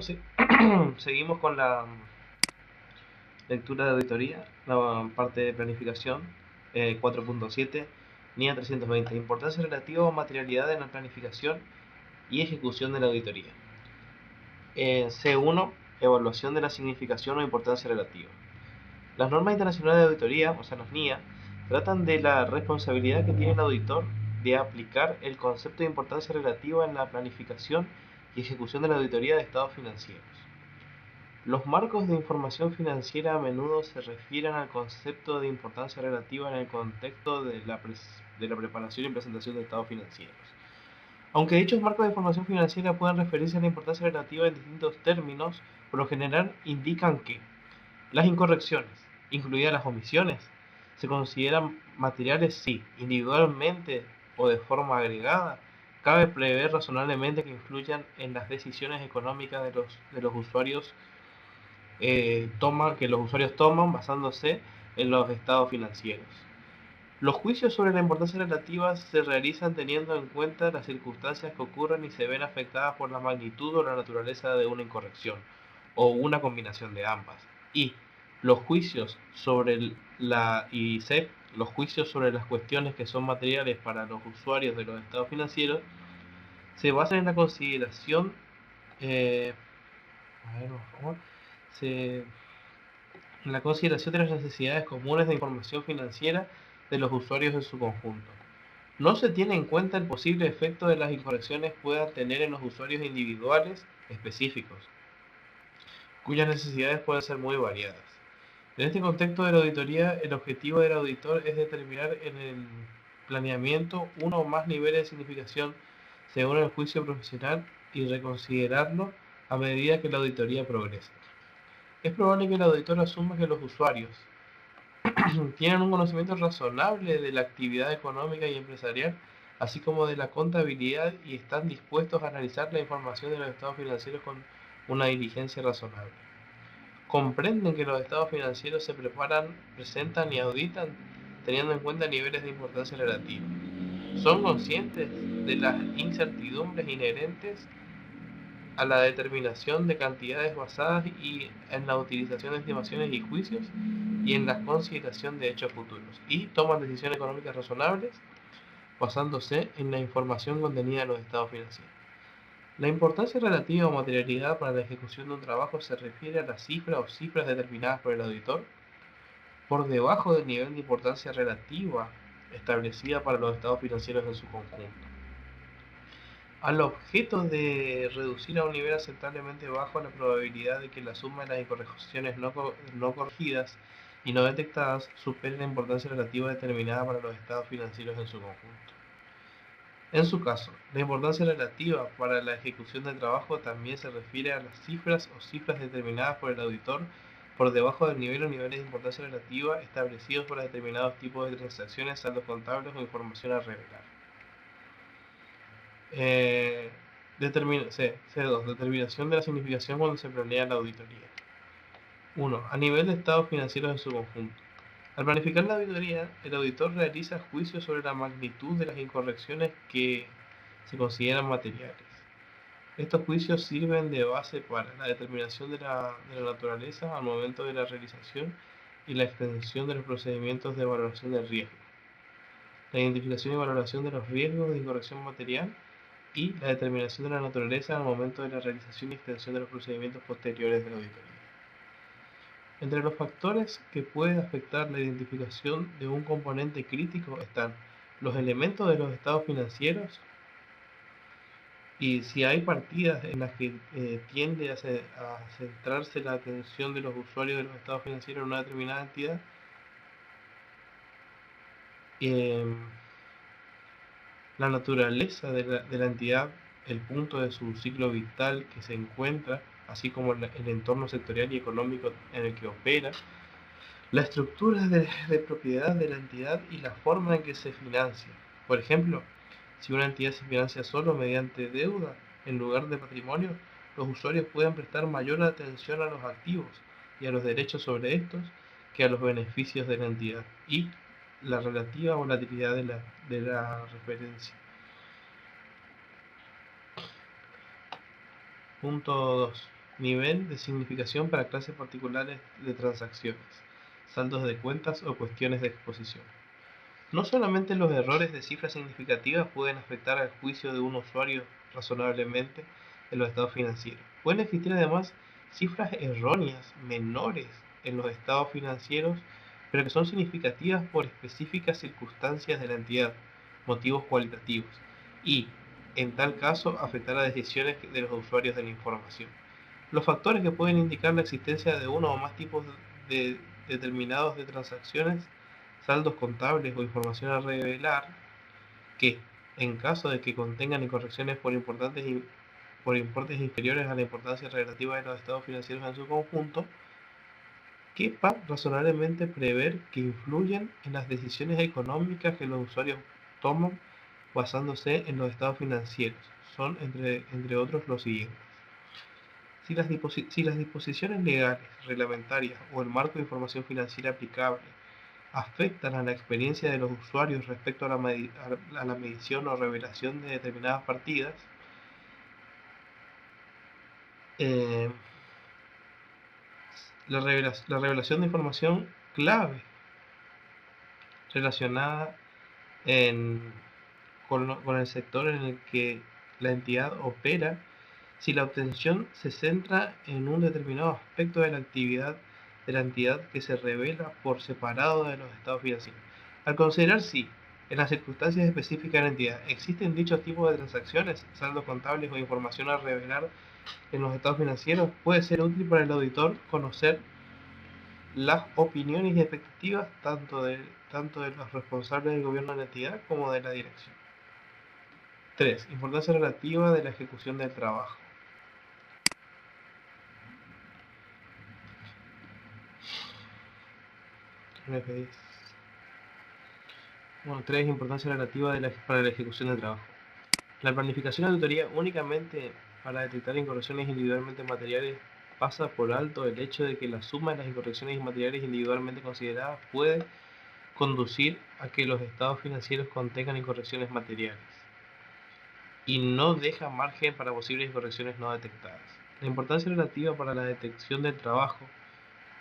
Sí. Seguimos con la lectura de auditoría, la parte de planificación, 4.7, NIA 320, importancia relativa o materialidad en la planificación y ejecución de la auditoría. C1, evaluación de la significación o importancia relativa. Las normas internacionales de auditoría, o sea las NIA, tratan de la responsabilidad que tiene el auditor de aplicar el concepto de importancia relativa en la planificación y ejecución de la auditoría de estados financieros. Los marcos de información financiera a menudo se refieren al concepto de importancia relativa en el contexto de la preparación y presentación de estados financieros. Aunque dichos marcos de información financiera puedan referirse a la importancia relativa en distintos términos, por lo general indican que las incorrecciones, incluidas las omisiones, se consideran materiales si, individualmente o de forma agregada, cabe prever razonablemente que influyan en las decisiones económicas de los usuarios que los usuarios toman basándose en los estados financieros. Los juicios sobre la importancia relativa se realizan teniendo en cuenta las circunstancias que ocurren y se ven afectadas por la magnitud o la naturaleza de una incorrección, o una combinación de ambas. Y los juicios sobre los juicios sobre las cuestiones que son materiales para los usuarios de los estados financieros se basan en la consideración a ver, por favor, se en la consideración de las necesidades comunes de información financiera de los usuarios en su conjunto. No se tiene en cuenta el posible efecto de las incorrecciones puedan tener en los usuarios individuales específicos, cuyas necesidades pueden ser muy variadas. En este contexto de la auditoría, el objetivo del auditor es determinar en el planeamiento uno o más niveles de significación según el juicio profesional y reconsiderarlo a medida que la auditoría progresa. Es probable que el auditor asuma que los usuarios tienen un conocimiento razonable de la actividad económica y empresarial, así como de la contabilidad, y están dispuestos a analizar la información de los estados financieros con una diligencia razonable. Comprenden que los estados financieros se preparan, presentan y auditan teniendo en cuenta niveles de importancia relativa. Son conscientes de las incertidumbres inherentes a la determinación de cantidades basadas en la utilización de estimaciones y juicios y en la consideración de hechos futuros, y toman decisiones económicas razonables basándose en la información contenida en los estados financieros. La importancia relativa o materialidad para la ejecución de un trabajo se refiere a la cifra o cifras determinadas por el auditor por debajo del nivel de importancia relativa establecida para los estados financieros en su conjunto, al objeto de reducir a un nivel aceptablemente bajo la probabilidad de que la suma de las incorrecciones no corregidas y no detectadas supere la importancia relativa determinada para los estados financieros en su conjunto. En su caso, la importancia relativa para la ejecución del trabajo también se refiere a las cifras o cifras determinadas por el auditor por debajo del nivel o niveles de importancia relativa establecidos para determinados tipos de transacciones, saldos contables o información a revelar. C2. Determinación de la significación cuando se planea la auditoría. 1. A nivel de estados financieros en su conjunto. Al planificar la auditoría, el auditor realiza juicios sobre la magnitud de las incorrecciones que se consideran materiales. Estos juicios sirven de base para la determinación de la naturaleza al momento de la realización y la extensión de los procedimientos de valoración del riesgo, la identificación y valoración de los riesgos de incorrección material y la determinación de la naturaleza al momento de la realización y extensión de los procedimientos posteriores de la auditoría. Entre los factores que pueden afectar la identificación de un componente crítico están los elementos de los estados financieros, y si hay partidas en las que tiende a centrarse la atención de los usuarios de los estados financieros en una determinada entidad, la naturaleza de la entidad, el punto de su ciclo vital que se encuentra, así como el entorno sectorial y económico en el que opera, la estructura de propiedad de la entidad y la forma en que se financia. Por ejemplo, si una entidad se financia solo mediante deuda en lugar de patrimonio, los usuarios pueden prestar mayor atención a los activos y a los derechos sobre estos que a los beneficios de la entidad y la relativa volatilidad de la referencia. Punto 2. Nivel de significación para clases particulares de transacciones, saldos de cuentas o cuestiones de exposición. No solamente los errores de cifras significativas pueden afectar al juicio de un usuario razonablemente en los estados financieros. Pueden existir además cifras erróneas menores en los estados financieros, pero que son significativas por específicas circunstancias de la entidad, motivos cualitativos, y, en tal caso, afectar a decisiones de los usuarios de la información. Los factores que pueden indicar la existencia de uno o más tipos de determinados de transacciones, saldos contables o información a revelar, que, en caso de que contengan incorrecciones por importes inferiores a la importancia relativa de los estados financieros en su conjunto, quepa razonablemente prever que influyen en las decisiones económicas que los usuarios toman basándose en los estados financieros. Son, entre otros, los siguientes. Si las disposiciones legales, reglamentarias o el marco de información financiera aplicable afectan a la experiencia de los usuarios respecto a la medición o revelación de determinadas partidas, la revelación de información clave relacionada con el sector en el que la entidad opera, si la obtención se centra en un determinado aspecto de la actividad de la entidad que se revela por separado de los estados financieros. Al considerar si, en las circunstancias específicas de la entidad, existen dichos tipos de transacciones, saldos contables o información a revelar en los estados financieros, puede ser útil para el auditor conocer las opiniones y expectativas tanto de los responsables del gobierno de la entidad como de la dirección. 3. Importancia relativa de la ejecución del trabajo. Bueno, 3. Importancia relativa para la ejecución del trabajo. La planificación de auditoría únicamente para detectar incorrecciones individualmente materiales pasa por alto el hecho de que la suma de las incorrecciones materiales individualmente consideradas puede conducir a que los estados financieros contengan incorrecciones materiales y no deja margen para posibles incorrecciones no detectadas. La importancia relativa para la detección del trabajo,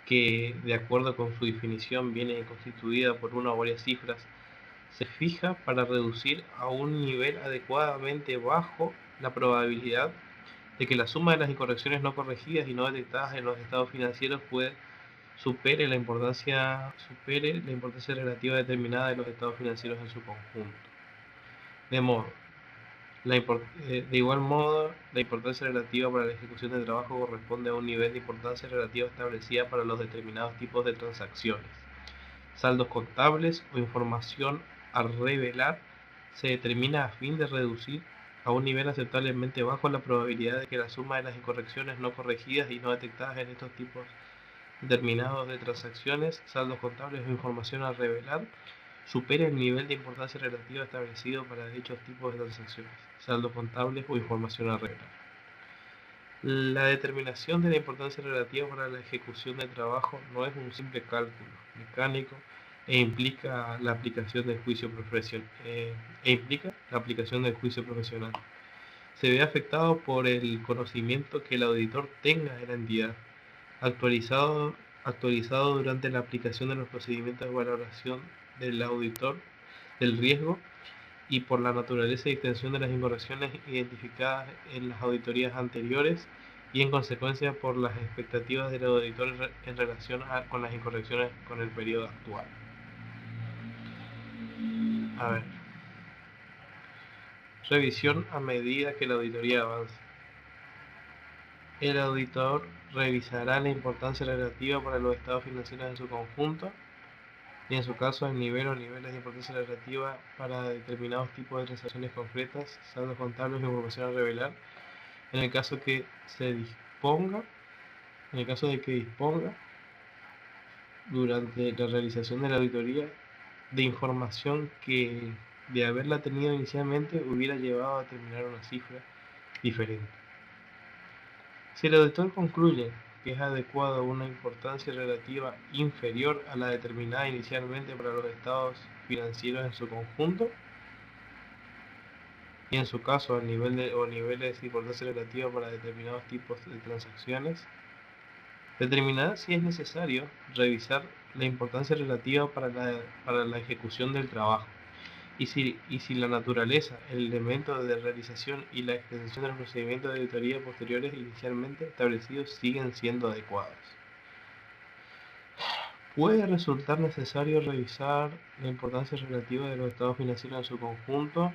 que de acuerdo con su definición viene constituida por una o varias cifras, se fija para reducir a un nivel adecuadamente bajo la probabilidad de que la suma de las incorrecciones no corregidas y no detectadas en los estados financieros supere la importancia relativa determinada de los estados financieros en su conjunto. De igual modo, la importancia relativa para la ejecución del trabajo corresponde a un nivel de importancia relativa establecida para los determinados tipos de transacciones. Saldos contables o información a revelar se determina a fin de reducir a un nivel aceptablemente bajo la probabilidad de que la suma de las incorrecciones no corregidas y no detectadas en estos tipos determinados de transacciones, saldos contables o información a revelar, supere el nivel de importancia relativa establecido para dichos tipos de transacciones, saldos contables o información a revelar. La determinación de la importancia relativa para la ejecución del trabajo no es un simple cálculo mecánico e implica la aplicación del juicio profesional. Se ve afectado por el conocimiento que el auditor tenga de la entidad, actualizado durante la aplicación de los procedimientos de valoración del auditor del riesgo y por la naturaleza y extensión de las incorrecciones identificadas en las auditorías anteriores y en consecuencia por las expectativas del auditor en relación con las incorrecciones con el periodo actual. A ver. Revisión a medida que la auditoría avance. El auditor revisará la importancia relativa para los estados financieros en su conjunto y en su caso el nivel o niveles de importancia relativa para determinados tipos de transacciones concretas, saldos contables o información a revelar, en el caso de que disponga durante la realización de la auditoría de información que, de haberla tenido inicialmente, hubiera llevado a determinar una cifra diferente. Si el auditor concluye que es adecuada una importancia relativa inferior a la determinada inicialmente para los estados financieros en su conjunto, y en su caso el nivel o niveles de importancia relativa para determinados tipos de transacciones. Determinar si es necesario revisar la importancia relativa para la ejecución del trabajo y si la naturaleza, el elemento de realización y la extensión de los procedimientos de auditoría posteriores inicialmente establecidos siguen siendo adecuados. Puede resultar necesario revisar la importancia relativa de los estados financieros en su conjunto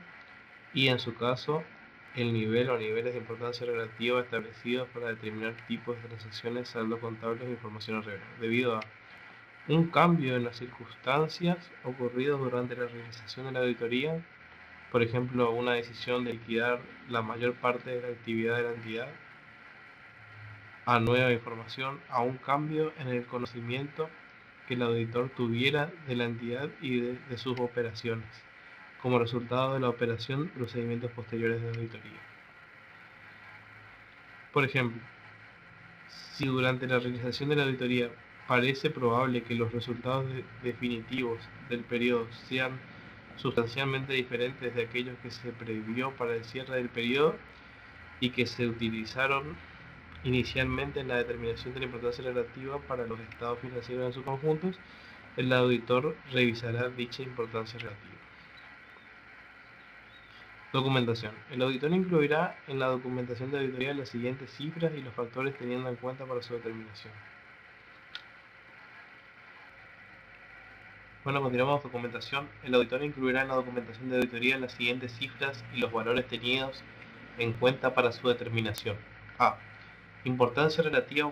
y, en su caso, el nivel o niveles de importancia relativa establecidos para determinar tipos de transacciones, saldos contables e información real, debido a un cambio en las circunstancias ocurridos durante la realización de la auditoría, por ejemplo, una decisión de liquidar la mayor parte de la actividad de la entidad, a nueva información, a un cambio en el conocimiento que el auditor tuviera de la entidad y de sus operaciones, como resultado de la operación de procedimientos posteriores de auditoría. Por ejemplo, si durante la realización de la auditoría parece probable que los resultados definitivos del periodo sean sustancialmente diferentes de aquellos que se previó para el cierre del periodo y que se utilizaron inicialmente en la determinación de la importancia relativa para los estados financieros en sus conjuntos, el auditor revisará dicha importancia relativa. Documentación. El auditor incluirá en la documentación de auditoría las siguientes cifras y los factores teniendo en cuenta para su determinación. Bueno, continuamos documentación. El auditor incluirá en la documentación de auditoría las siguientes cifras y los valores tenidos en cuenta para su determinación. A. Importancia relativa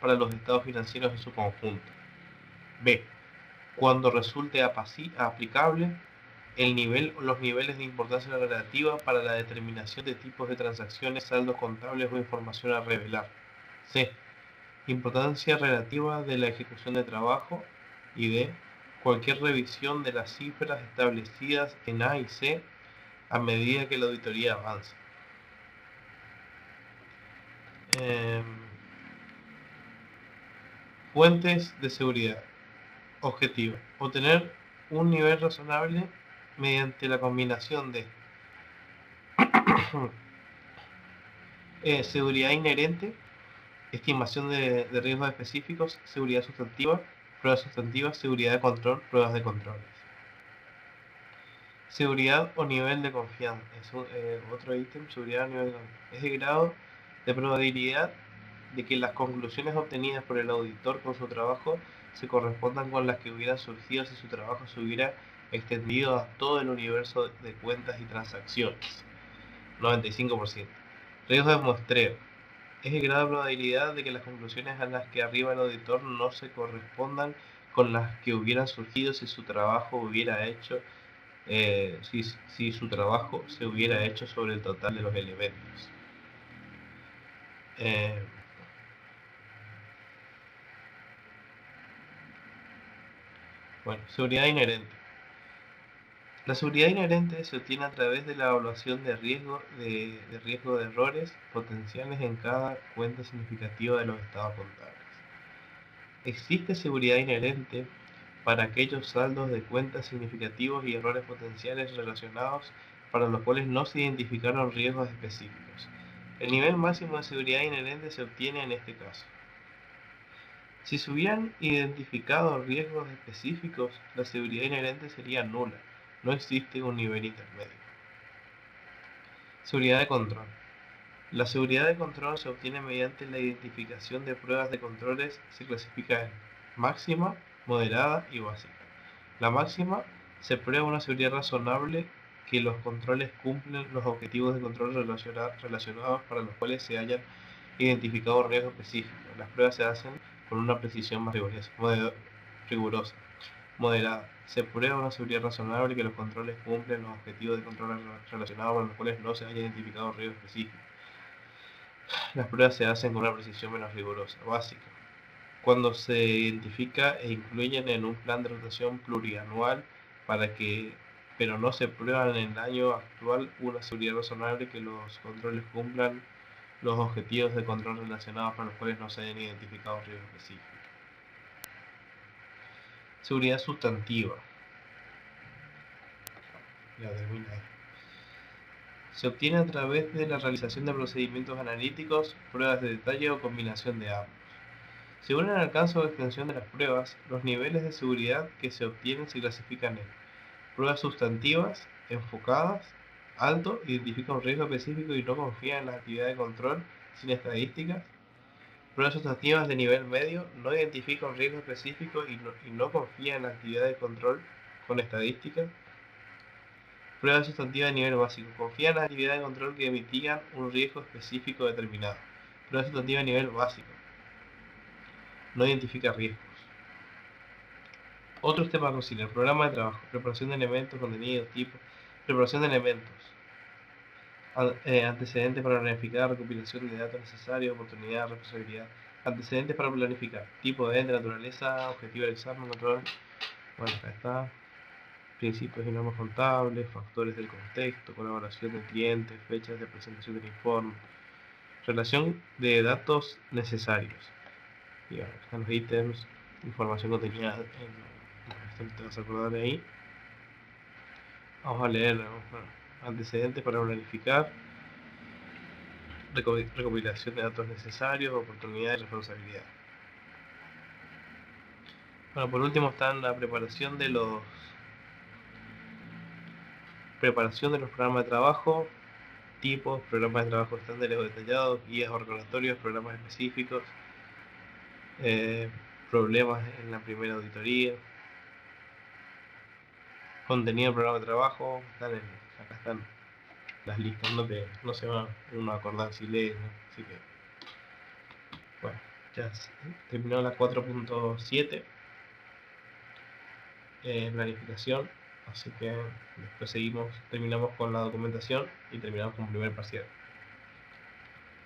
para los estados financieros en su conjunto. B. Cuando resulte aplicable, el nivel o los niveles de importancia relativa para la determinación de tipos de transacciones, saldos contables o información a revelar. C. Importancia relativa de la ejecución de trabajo. Y D. Cualquier revisión de las cifras establecidas en A y C a medida que la auditoría avance. Fuentes de seguridad. Objetivo: obtener un nivel razonable mediante la combinación de seguridad inherente, estimación de riesgos específicos, seguridad sustantiva, pruebas sustantivas, seguridad de control, pruebas de controles. Seguridad o nivel de confianza. Es otro ítem, seguridad o nivel de confianza. Es el grado de probabilidad de que las conclusiones obtenidas por el auditor con su trabajo se correspondan con las que hubieran surgido si su trabajo se hubiera extendido a todo el universo de cuentas y transacciones. 95%. Riesgo de muestreo. Es el grado de probabilidad de que las conclusiones a las que arriba el auditor no se correspondan con las que hubieran surgido si su trabajo hubiera hecho si su trabajo se hubiera hecho sobre el total de los elementos. Bueno, seguridad inherente. La seguridad inherente se obtiene a través de la evaluación de riesgo de errores potenciales en cada cuenta significativa de los estados contables. Existe seguridad inherente para aquellos saldos de cuentas significativos y errores potenciales relacionados para los cuales no se identificaron riesgos específicos. El nivel máximo de seguridad inherente se obtiene en este caso. Si se hubieran identificado riesgos específicos, la seguridad inherente sería nula. No existe un nivel intermedio. Seguridad de control. La seguridad de control se obtiene mediante la identificación de pruebas de controles. Se clasifica en máxima, moderada y básica. La máxima: se prueba una seguridad razonable que los controles cumplen los objetivos de control relacionados para los cuales se hayan identificado riesgos específicos. Las pruebas se hacen con una precisión más rigurosa. Moderada: se prueba una seguridad razonable que los controles cumplen los objetivos de control relacionados para los cuales no se haya identificado riesgo específico. Las pruebas se hacen con una precisión menos rigurosa. Básica: cuando se identifica e incluyen en un plan de rotación plurianual pero no se prueban en el año actual una seguridad razonable que los controles cumplan los objetivos de control relacionados para los cuales no se hayan identificado riesgos específicos. Seguridad sustantiva. Ya termina ahí. Se obtiene a través de la realización de procedimientos analíticos, pruebas de detalle o combinación de ambos. Según el alcance o extensión de las pruebas, los niveles de seguridad que se obtienen se clasifican en pruebas sustantivas, enfocadas, alto, identifica un riesgo específico y no confía en la actividad de control sin estadísticas. Pruebas sustantivas de nivel medio, no identifica un riesgo específico y no confía en la actividad de control con estadísticas. Pruebas sustantivas de nivel básico, confía en la actividad de control que mitigan un riesgo específico determinado. Prueba sustantiva de nivel básico, no identifica riesgos. Otros temas a considerar: programa de trabajo, preparación de elementos, contenidos, tipos, preparación de elementos, antecedentes para planificar, recopilación de datos necesarios, oportunidad, responsabilidad, antecedentes para planificar, tipo de ente, naturaleza, objetivo del examen, control. Bueno, acá está. Principios y normas contables, factores del contexto, colaboración del cliente, fechas de presentación del informe, relación de datos necesarios. Y bueno, están los ítems, información contenida en esto te vas a acordar de ahí. Vamos a leer, bueno, antecedentes para planificar, recopilación de datos necesarios, oportunidad y responsabilidad. Bueno, por último están la preparación de los programas de trabajo, tipos, programas de trabajo estándares o detallados, guías o recordatorios, programas específicos, problemas en la primera auditoría, contenido del programa de trabajo. Acá están las listas, no se va uno a acordar si lee, ¿no? Así que bueno, ya terminó la 4.7, planificación, así que después terminamos con la documentación y terminamos con primer parcial.